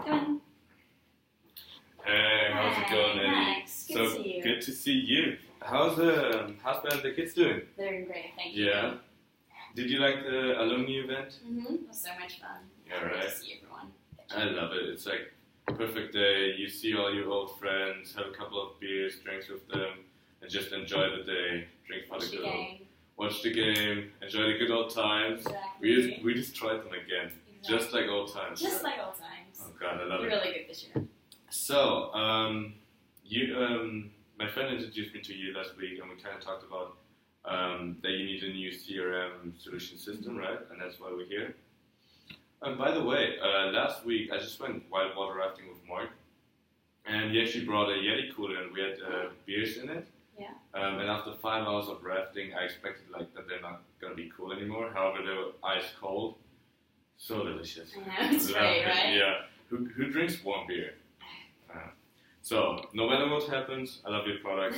Come Hey, how's it going, Eddie? Max, good to see you. Good to see you. How's Ben and the kids doing? They're doing great, thank you. Yeah. Did you like the alumni event? Mm-hmm. It was so much fun. Yeah, right. Good to see everyone. I love it. It's like a perfect day. You see all your old friends, have a couple of beers, drinks with them, and just enjoy the day. Drink for the good old. Watch the game, enjoy the good old times. Exactly. We just tried them again, just like old times. Just like old times. Oh God, I love it. Really good this year. So, my friend introduced me to you last week, and we kind of talked about that you need a new CRM solution system, right? And that's why we're here. And by the way, last week I just went whitewater rafting with Mark, and he actually brought a Yeti cooler, and we had beers in it. Yeah. And after 5 hours of rafting, I expected that they're not gonna be cool anymore. However, they were ice cold, so delicious. I know, it's great, right? Yeah. Who drinks warm beer? So, no matter what happens, I love your product.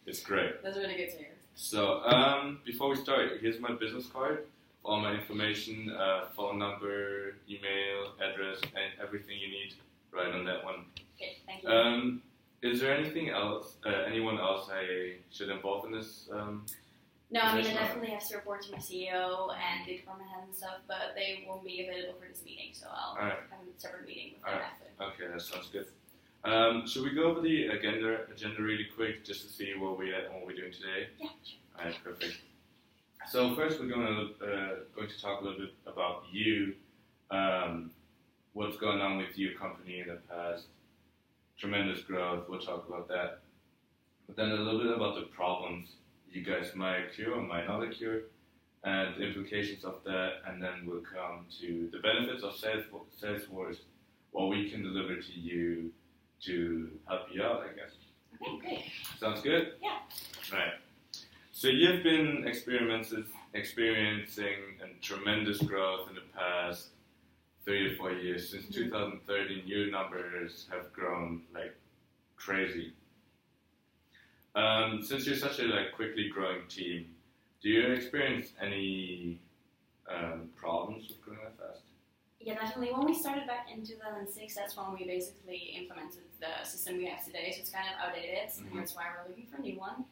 It's great. That's really good to hear. So, before we start, here's my business card. All my information, phone number, email, address, and everything you need right on that one. Okay, thank you. Is there anything else, anyone else I should involve in this? No, I mean, I definitely have to report to my CEO and the department heads and stuff, but they won't be available for this meeting, so I'll have a separate meeting with them after. Okay, that sounds good. Should we go over the agenda really quick, just to see where we're at and what we're doing today? Yeah, sure. Alright, perfect. So first we're going to talk a little bit about you, what's going on with your company in the past, tremendous growth, we'll talk about that. But then a little bit about the problems you guys might cure or might not cure, and the implications of that, and then we'll come to the benefits of Salesforce, what we can deliver to you to help you out, I guess. Okay, great. Sounds good? Yeah. Right. So you've been experiencing a tremendous growth in the past 3 to 4 years. Since 2013, your numbers have grown like crazy. Since you're such a quickly growing team, do you experience any problems with growing that fast? Yeah, definitely. When we started back in 2006, that's when we basically implemented the system we have today, so it's kind of outdated, and that's why we're looking for a new one.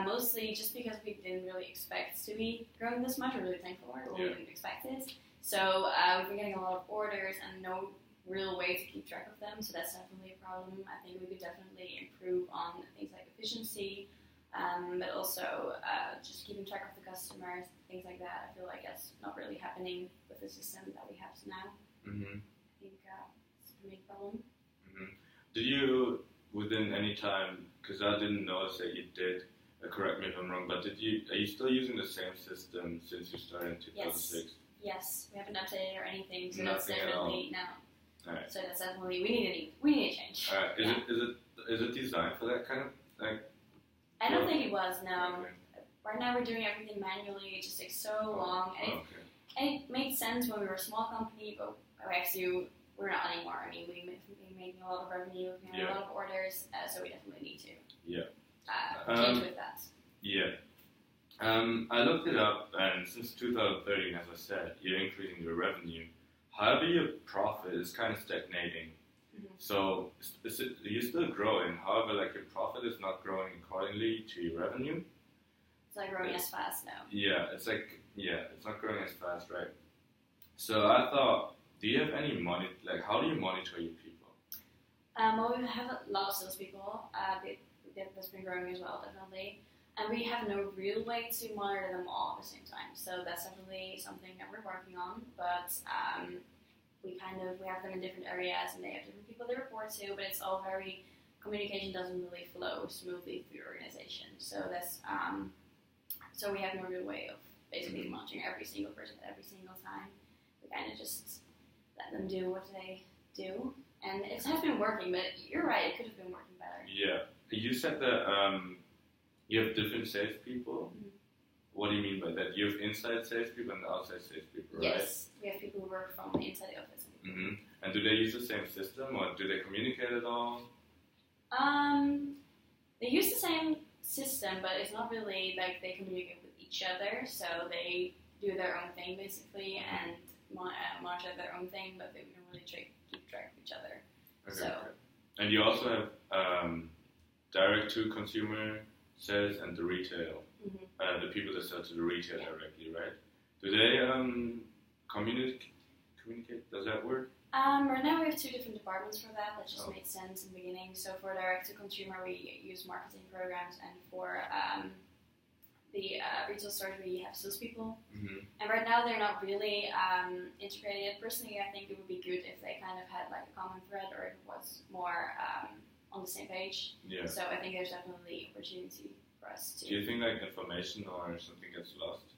Mostly just because we didn't really expect to be growing this much. We're really thankful for it, but we didn't expect it. So we've been getting a lot of orders and no real way to keep track of them, so that's definitely a problem. I think we could definitely improve on things like efficiency, but also just keeping track of the customers, things like that. I feel like that's not really happening with the system that we have now. Mm-hmm. I think it's a big problem. Mm-hmm. Did you, within any time, because I didn't notice that you did, correct me if I'm wrong, but are you still using the same system since you started in 2006? Yes, we haven't updated or anything, so Nothing that's definitely no. All right. So that's definitely we need a change. All right. Is it designed for that kind of I don't think it was. No. Okay. Right now we're doing everything manually. It just takes so long, and it made sense when we were a small company, but we're not anymore. I mean, we're making a lot of revenue, we're getting a lot of orders, so we definitely need to change with that. Yeah. I looked it up, and since 2013, as I said, you're increasing your revenue. However, your profit is kind of stagnating. Mm-hmm. So you're still growing. However, your profit is not growing accordingly to your revenue. It's not growing as fast now. Yeah, it's not growing as fast, right? So I thought, do you have any money? How do you monitor your people? Well, we have a lot of salespeople. That's been growing as well, definitely. And we have no real way to monitor them all at the same time. So that's definitely something that we're working on. But we have them in different areas, and they have different people they report to. But it's all communication doesn't really flow smoothly through the organization. So that's so we have no real way of basically monitoring every single person at every single time. We kind of just let them do what they do, and it has been working. But you're right, it could have been working better. Yeah, you said that you have different salespeople. Mm-hmm. What do you mean by that? You have inside salespeople and outside salespeople, right? Yes, we have people who work from the inside office. Mm-hmm. And do they use the same system, or do they communicate at all? They use the same system, but it's not really they communicate with each other. So they do their own thing basically and monitor their own thing, but they don't really keep track of each other. Okay. So, and you also have direct to consumer sales and the retail, the people that sell to the retail directly, right? Do they communicate? Does that work? Right now we have 2 different departments for that. That just made sense in the beginning. So for direct to consumer, we use marketing programs, and for the retail stores, we have salespeople. And right now they're not really integrated. Personally, I think it would be good if they kind of had like a common thread, or if it was more on the same page. Yeah. So I think there's definitely opportunity for us to. Do you think like information or something gets lost?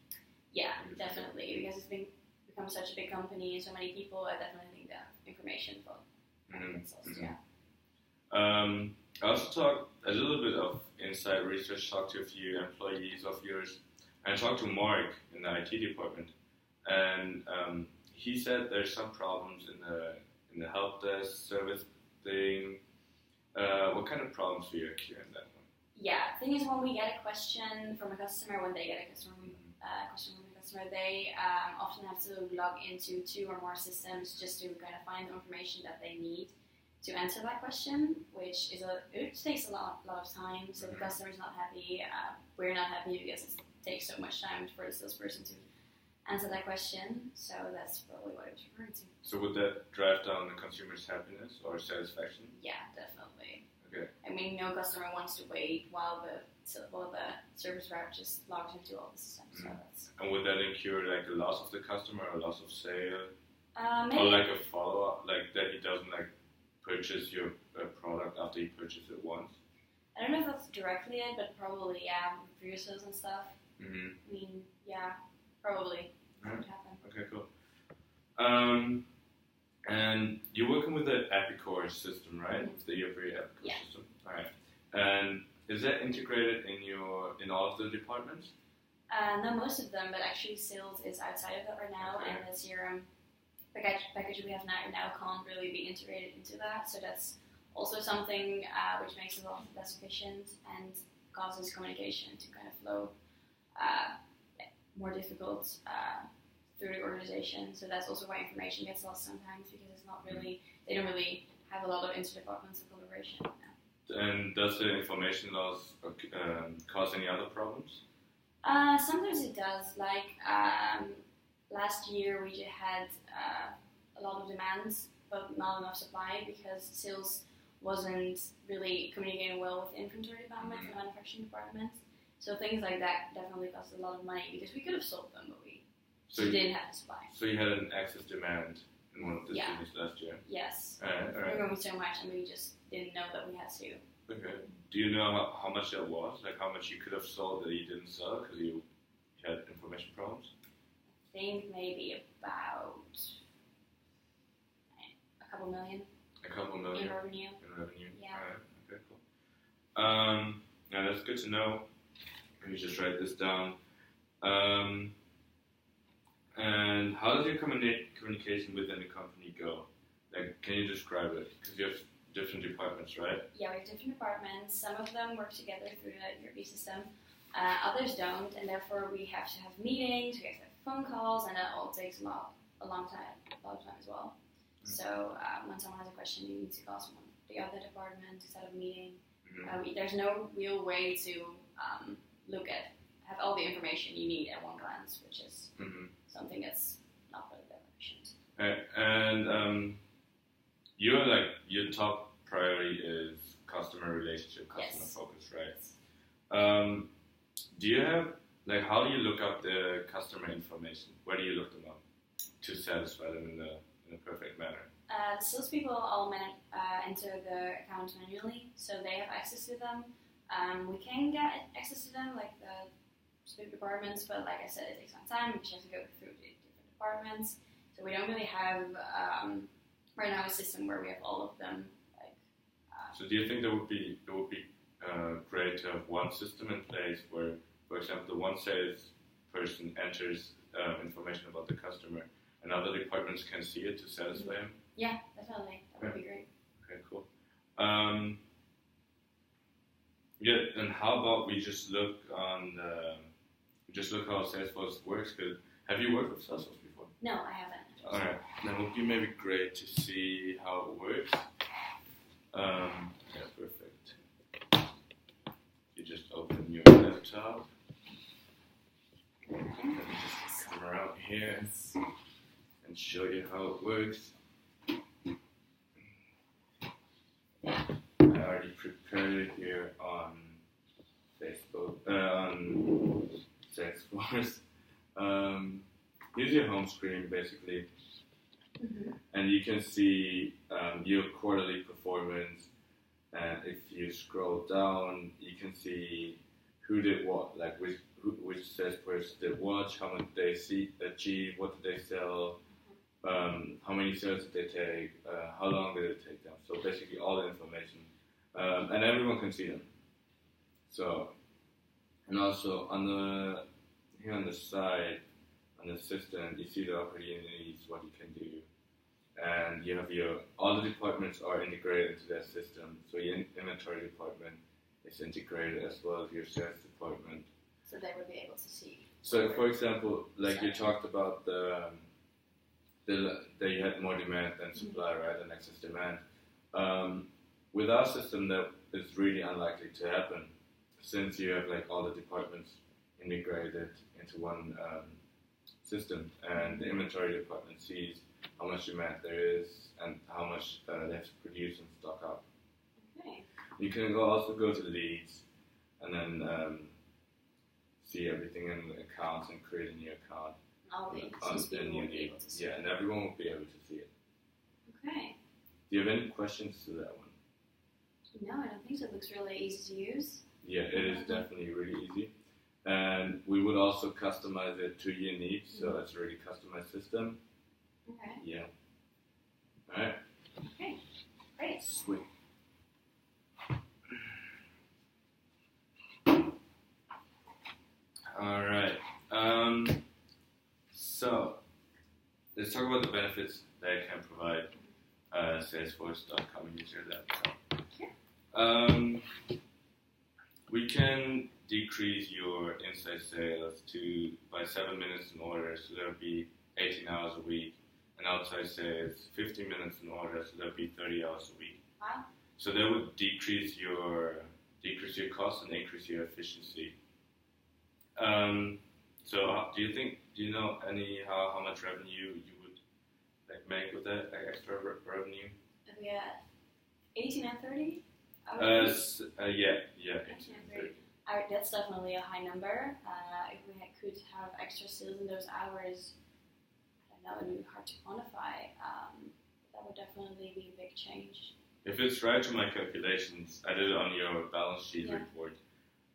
Yeah, definitely, because it's become such a big company and so many people. I definitely think that information gets lost. Yeah. I also talked a little bit of inside research, talked to a few employees of yours, and talked to Mark in the IT department, and he said there's some problems in the help desk service thing. What kind of problems do you hear in that one? Yeah, the thing is, when we get a question from a customer, when they get a question from a customer, they often have to log into 2 or more systems just to kind of find the information that they need to answer that question, which takes a lot of time. So the customer's not happy, we're not happy because it takes so much time for the salesperson to answer that question. So that's probably what I was referring to. So would that drive down the consumer's happiness or satisfaction? Yeah, definitely. Okay. I mean, no customer wants to wait while the service rep just logs into all the systems. So that's. And would that incur like the loss of the customer or loss of sale? Maybe. Or like a follow-up, like that he doesn't like purchase your product after he purchased it once? I don't know if that's directly it, but probably, yeah, with pre-sales and stuff. I mean, yeah, probably that would happen. Okay, cool. And you're working with the Epicor system, right? With the ERP Epicor system. All right. And is that integrated in all of the departments? Not most of them, but actually sales is outside of that right now, and the CRM package we have now can't really be integrated into that. So that's also something which makes it a lot less efficient and causes communication to kind of flow more difficult through the organization. So that's also why information gets lost sometimes, because it's not really, they don't really have a lot of interdepartmental collaboration. And does the information loss cause any other problems? Sometimes it does. Like last year we had a lot of demands, but not enough supply because sales wasn't really communicating well with the inventory department and the manufacturing department. So things like that definitely cost a lot of money because we could have sold them, but we didn't have the supply. So you had an excess demand in one of the series last year? Yes. We were growing so much and we just didn't know that we had to. Okay. Do you know how much that was? Like how much you could have sold that you didn't sell because you had information problems? I think maybe about a couple million. A couple million? In revenue. Yeah. Alright, okay, cool. Yeah, that's good to know. Let me just write this down. And how does your communication within the company go? Like, can you describe it? Because you have different departments, right? Yeah, we have different departments. Some of them work together through the ERP system. Others don't, and therefore we have to have meetings, we have to have phone calls, and that all takes a lot of time as well. So when someone has a question, you need to call someone the other department to set up a meeting. There's no real way to have all the information you need at one glance, which is something that's not really that efficient. And your top priority is customer relationship, customer focus, right? Do you have, how do you look up the customer information? Where do you look them up to satisfy them in a perfect manner? The salespeople all enter the account manually, so they have access to them. We can get access to them, like the specific departments, but like I said, it takes some time. We just have to go through the different departments. So we don't really have right now a system where we have all of them. So do you think it would be great to have one system in place where, for example, the one sales person enters information about the customer and other departments can see it to satisfy him? Yeah, definitely. That would be great. Okay, cool. Yeah, and how about we just look how Salesforce works? Have you worked with Salesforce before? No, I haven't. Alright, then it would be maybe great to see how it works. Yeah, perfect. You just open your laptop. Let me just come around here and show you how it works. I already prepared it here on Facebook, on Salesforce. Here's your home screen basically, and you can see your quarterly performance. And if you scroll down, you can see who did what, like which salesperson did what, how much they achieve, what did they sell, how many sales did they take, how long did it take them. So basically all the information, and everyone can see them. So, and also here on the side, on the system, you see the opportunities, what you can do. And you have all the departments are integrated into that system. So your inventory department is integrated as well as your sales department. So they would be able to see. So for example, like you talked about that you had more demand than supply, right? And excess demand. With our system, that is really unlikely to happen, since you have like all the departments integrated into one system, and the inventory department sees how much demand there is and how much they have to produce and stock up. Okay. You can also go to leads and then see everything in the accounts and create a new account. Yeah, and everyone will be able to see it. Okay. Do you have any questions to that one? No, I don't think so. It looks really easy to use. Yeah, it is definitely really easy. And we would also customize it to your needs, so it's a really customized system. Okay. Yeah. Alright. Okay. Great. Sweet. Alright. So let's talk about the benefits that it can provide Salesforce.com user laptop. Sure. We can decrease your inside sales by 7 minutes in order, so that would be 18 hours a week. And outside sales, 50 minutes in order, so that would be 30 hours a week. Wow. So that would decrease your costs and increase your efficiency. So do you know how much revenue you would like make with that extra revenue? Yeah, 18 and 30? Yeah, 18 and 30. That's definitely a high number. If we could have extra sales in those hours, that would be hard to quantify. That would definitely be a big change. If it's right to my calculations, I did it on your balance sheet report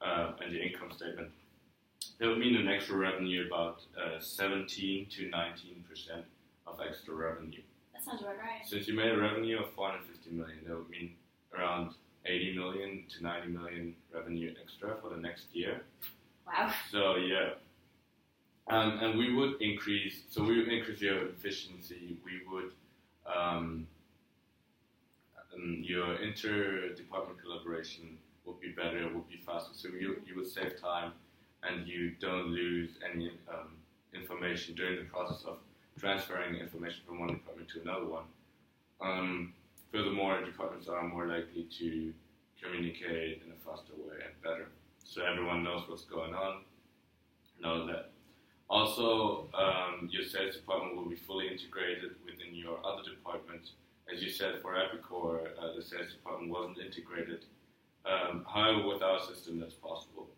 and your income statement. That would mean an extra revenue about 17 to 19% of extra revenue. That sounds about right. Since you made a revenue of 450 million, that would mean around 80 million to 90 million revenue extra for the next year. Wow. So yeah. And we would increase your efficiency. We would, your inter-department collaboration would be better, would be faster. So you would save time, and you don't lose any information during the process of transferring information from one department to another one. Furthermore, departments are more likely to communicate in a faster way and better, so everyone knows what's going on, knows that. Also, your sales department will be fully integrated within your other departments. As you said, for Epicor, the sales department wasn't integrated. However, with our system, that's possible.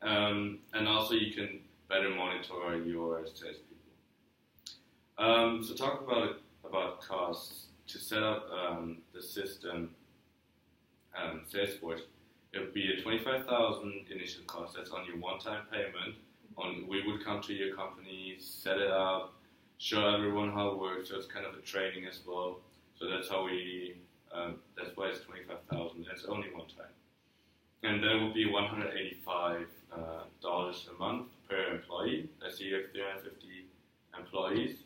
And also, you can better monitor your salespeople. So, talk about costs. To set up the system, Salesforce, it would be a $25,000 initial cost. That's on your one-time payment. We would come to your company, set it up, show everyone how it works. So it's kind of a training as well. So that's how that's why it's $25,000. That's only one time. And that would be $185 a month per employee. I see you have 350 employees.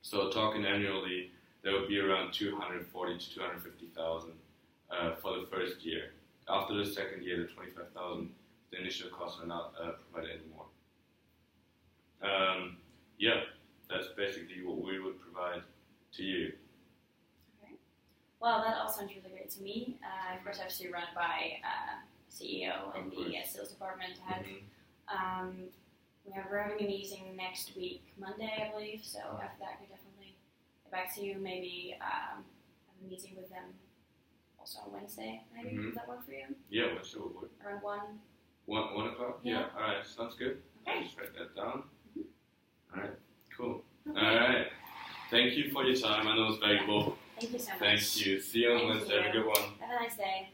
So talking annually, that would be around 240 to 250,000 for the first year. After the second year, the 25,000, the initial costs are not provided anymore. that's basically what we would provide to you. Okay. Well, that all sounds really great to me. Of course, I have to run by CEO and the sales department head. We're having a meeting next week, Monday, I believe. So after that, I could definitely get back to you. Maybe have a meeting with them also on Wednesday. Maybe does that work for you? Yeah, Wednesday would work. Around 1. 1 o'clock? Yeah. All right, sounds good. Okay. I'll just write that down. All right, cool. Okay. All right. Thank you for your time. I know it's valuable. Thank you so much. Thank you. See you on Wednesday. Have a good one. Have a nice day.